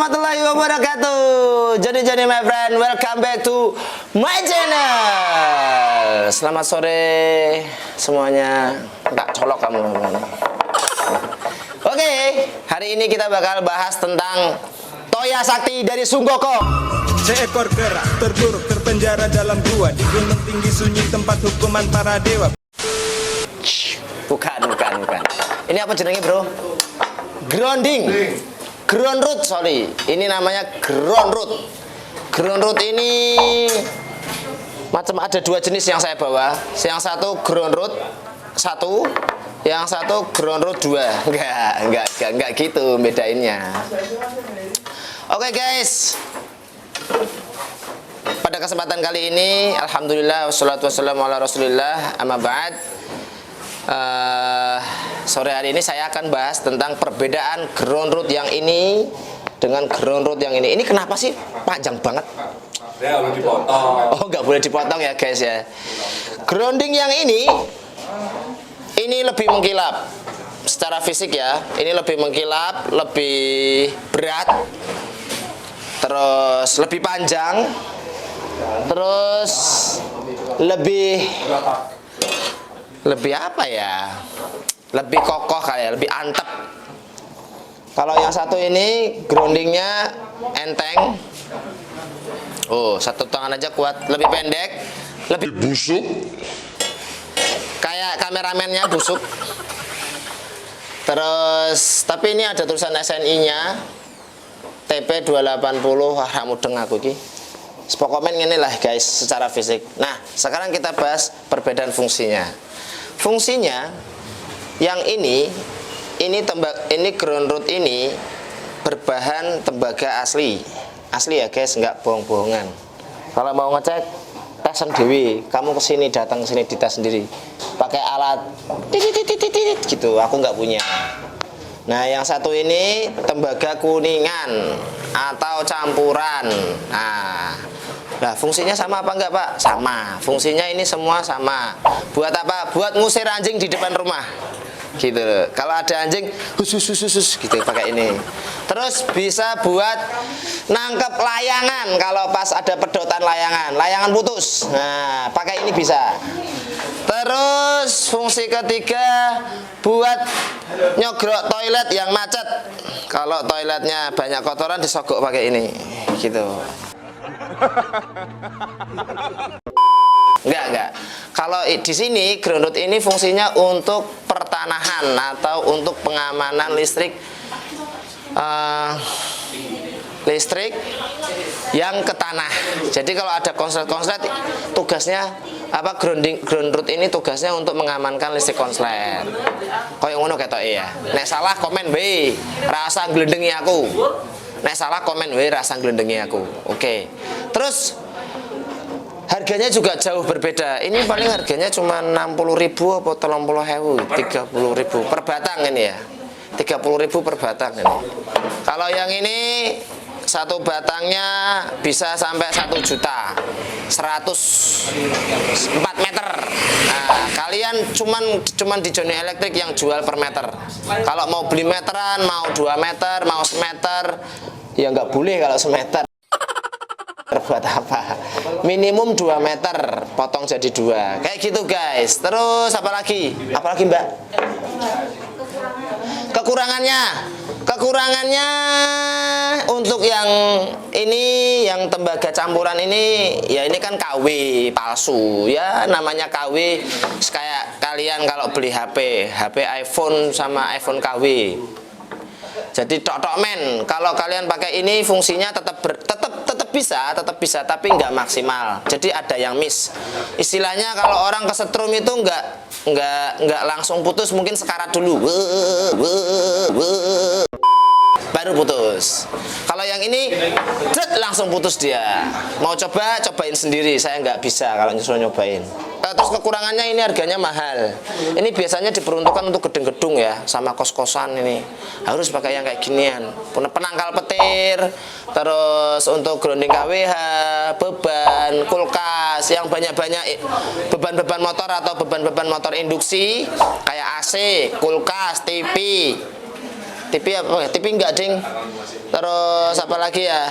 warahmatullahi wabarakatuh. Jadi my friend, welcome back to my channel. Selamat sore semuanya. Tak colok kamu. Oke, hari ini kita bakal bahas tentang Toya Sakti dari Sunggoko. Seekor kera terburuk terpenjara dalam gua di gunung tinggi sunyi tempat hukuman para dewa. Bukan. Ini apa jenengnya, bro? Grounding. Ground root, sorry. Ini namanya ground root. Ground root ini macam ada dua jenis yang saya bawa. Yang satu ground root satu, yang satu ground root dua. Enggak gitu bedainnya. Oke, guys. Pada kesempatan kali ini, alhamdulillah wassalatu wassalamu ala rasulillah, amma ba'd. Sore hari ini saya akan bahas tentang perbedaan ground root yang ini dengan ground root yang ini. Ini kenapa sih panjang banget? Ya, boleh dipotong. Oh, nggak boleh dipotong ya, guys ya. Grounding yang ini lebih mengkilap secara fisik ya. Ini lebih mengkilap, lebih berat, terus lebih panjang, terus lebih apa ya? Lebih kokoh kayak, lebih antep. Kalau yang satu ini groundingnya enteng. Oh, satu tangan aja kuat. Lebih pendek, lebih busuk. Kayak kameramennya busuk. Terus, tapi ini ada tulisan SNI-nya. TP 280. Wah, mudeng aku ki. Spokomen ini lah guys, secara fisik. Nah, sekarang kita bahas perbedaan fungsinya. Fungsinya yang ini ground root ini berbahan tembaga asli ya guys, nggak bohong-bohongan. Kalau mau ngecek tes sendiri, kamu kesini, datang kesini dites sendiri pakai alat titit gitu, aku nggak punya. Nah, yang satu ini tembaga kuningan atau campuran. Nah, fungsinya sama apa enggak, Pak? Sama. Fungsinya ini semua sama. Buat apa? Buat ngusir anjing di depan rumah. Gitu. Kalau ada anjing, husus gitu pakai ini. Terus bisa buat nangkep layangan kalau pas ada pedotan layangan putus. Nah, pakai ini bisa. Terus fungsi ketiga buat nyogrok toilet yang macet. Kalau toiletnya banyak kotoran disogok pakai ini. Gitu. Enggak. Kalau di sini ground root ini fungsinya untuk pertanahan atau untuk pengamanan listrik yang ke tanah. Jadi kalau ada konslet tugasnya apa, ground root ini tugasnya untuk mengamankan listrik konslet. Kayak ngono ketoke ya. Nek salah komen we, rasa nglendengi aku. Nek salah komen we, rasa nglendengi aku. Oke. Terus harganya juga jauh berbeda. Ini paling harganya cuma 60.000 atau 30.000, 30.000 per batang ini ya. 30.000 per batang ini. Kalau yang ini satu batangnya bisa sampai 1 juta, 104 meter. Nah, kalian cuman di Joni Elektrik yang jual per meter. Kalau mau beli meteran, mau 2 meter, mau semeter, ya nggak boleh kalau semeter. Buat apa? Minimum 2 meter, potong jadi 2. Kayak gitu guys. Terus apalagi Mbak? Kekurangannya untuk yang ini, yang tembaga campuran ini, ya ini kan KW palsu ya, namanya KW. Kayak kalian kalau beli HP iPhone sama iPhone KW. Jadi tok men, kalau kalian pakai ini fungsinya tetap bisa, tapi nggak maksimal. Jadi ada yang miss. Istilahnya kalau orang kesetrum itu nggak langsung putus, mungkin sekarat dulu. Baru putus. Kalau yang ini langsung putus dia. Mau cobain sendiri, saya nggak bisa kalau nyusul nyobain. Terus kekurangannya ini harganya mahal. Ini biasanya diperuntukkan untuk gedung-gedung ya, sama kos-kosan ini. Harus pakai yang kayak ginian. Penangkal petir, terus untuk grounding KWH, beban, kulkas, yang banyak-banyak beban-beban motor atau beban-beban motor induksi, kayak AC, kulkas, TV apa? TV enggak, ding. Terus apa lagi ya?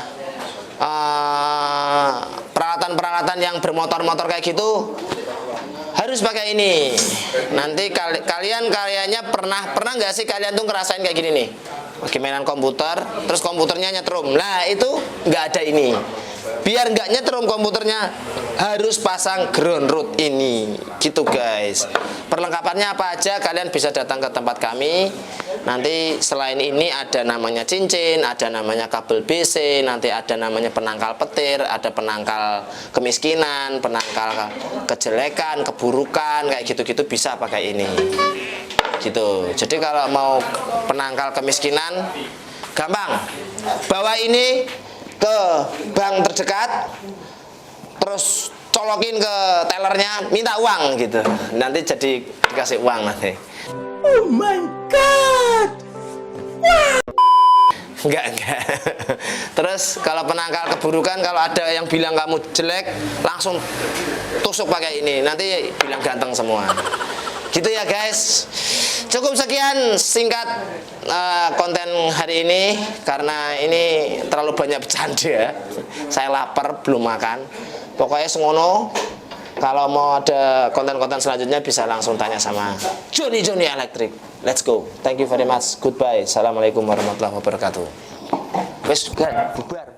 Peralatan-peralatan yang bermotor-motor kayak gitu harus pakai ini. Nanti kalian kayaknya pernah nggak sih kalian tuh ngerasain kayak gini nih, lagi mainan komputer terus komputernya nyetrum. Nah itu nggak ada ini. Biar nggak nyetrum komputernya harus pasang ground root ini gitu guys. Perlengkapannya apa aja kalian bisa datang ke tempat kami. Nanti selain ini ada namanya cincin, ada namanya kabel BC, nanti ada namanya penangkal petir, ada penangkal kemiskinan, penangkal kejelekan, keburukan, kayak gitu-gitu bisa pakai ini gitu. Jadi kalau mau penangkal kemiskinan gampang, bawa ini ke bank terdekat, terus colokin ke tellernya, minta uang gitu, nanti jadi dikasih uang nanti. Oh my god. Enggak. Terus kalau penangkal keburukan, kalau ada yang bilang kamu jelek, langsung tusuk pakai ini, nanti bilang ganteng semua. Gitu ya guys. Cukup sekian singkat konten hari ini, karena ini terlalu banyak bercanda. Saya lapar, belum makan. Pokoknya sengono. Kalau mau ada konten-konten selanjutnya bisa langsung tanya sama Johnny Electric. Let's go. Thank you very much. Goodbye. Assalamualaikum warahmatullahi wabarakatuh. Wes bubar.